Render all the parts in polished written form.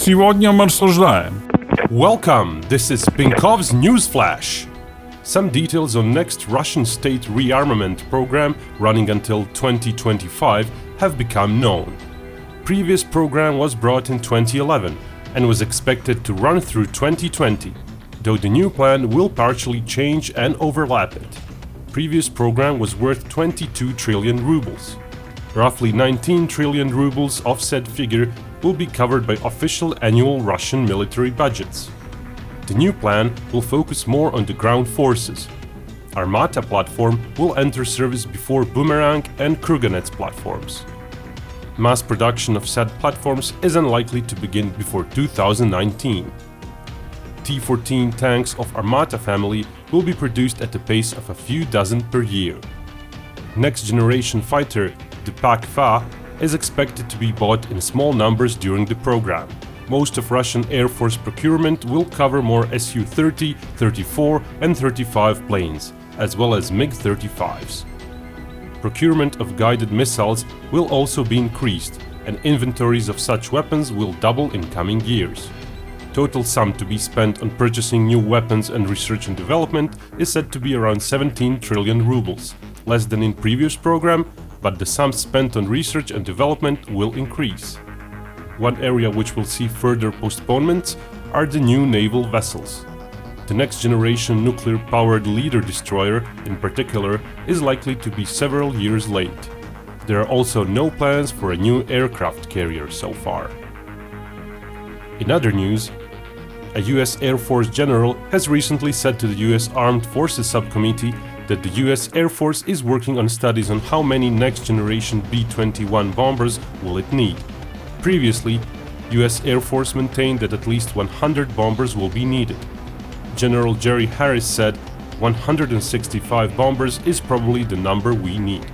Сегодня мы рассуждаем. Welcome, this is Binkov's News Flash. Some details on next Russian state rearmament program running until 2025 have become known. Previous program was brought in 2011 and was expected to run through 2020, though the new plan will partially change and overlap it. Previous program was worth 22 trillion rubles. Roughly 19 trillion rubles of said figure will be covered by official annual Russian military budgets. The new plan will focus more on the ground forces. Armata platform will enter service before Boomerang and Kruganets platforms. Mass production of said platforms is unlikely to begin before 2019. T-14 tanks of Armata family will be produced at the pace of a few dozen per year. Next generation fighter, the PAK-FA, is expected to be bought in small numbers during the program. Most of Russian Air Force procurement will cover more Su-30, 34 and 35 planes, as well as MiG-35s. Procurement of guided missiles will also be increased, and inventories of such weapons will double in coming years. Total sum to be spent on purchasing new weapons and research and development is said to be around 17 trillion rubles, less than in previous program, but the sum spent on research and development will increase. One area which will see further postponements are the new naval vessels. The next generation nuclear-powered leader destroyer, in particular, is likely to be several years late. There are also no plans for a new aircraft carrier so far. In other news, a US Air Force general has recently said to the US Armed Forces Subcommittee that the US Air Force is working on studies on how many next-generation B-21 bombers will it need. Previously, US Air Force maintained that at least 100 bombers will be needed. General Jerry Harris said 165 bombers is probably the number we need.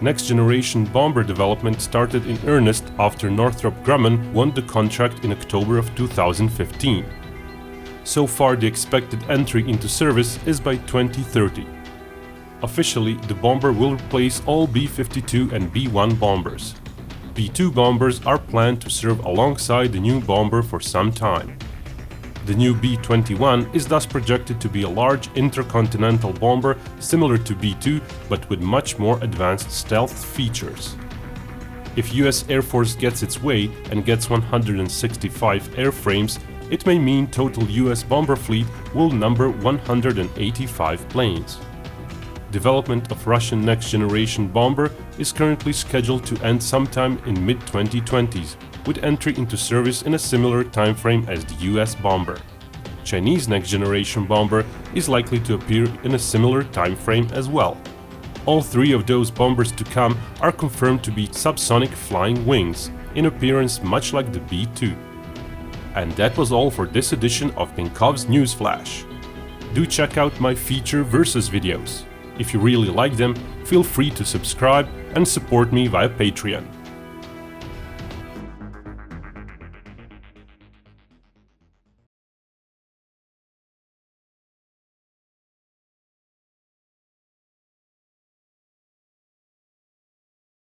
Next-generation bomber development started in earnest after Northrop Grumman won the contract in October of 2015. So far, the expected entry into service is by 2030. Officially, the bomber will replace all B-52 and B-1 bombers. B-2 bombers are planned to serve alongside the new bomber for some time. The new B-21 is thus projected to be a large intercontinental bomber similar to B-2 but with much more advanced stealth features. If US Air Force gets its way and gets 165 airframes, it may mean total US bomber fleet will number 185 planes. Development of Russian next-generation bomber is currently scheduled to end sometime in mid-2020s, with entry into service in a similar timeframe as the US bomber. Chinese next-generation bomber is likely to appear in a similar timeframe as well. All three of those bombers to come are confirmed to be subsonic flying wings, in appearance much like the B-2. And that was all for this edition of Binkov's News Flash. Do check out my feature versus videos. If you really like them, feel free to subscribe and support me via Patreon.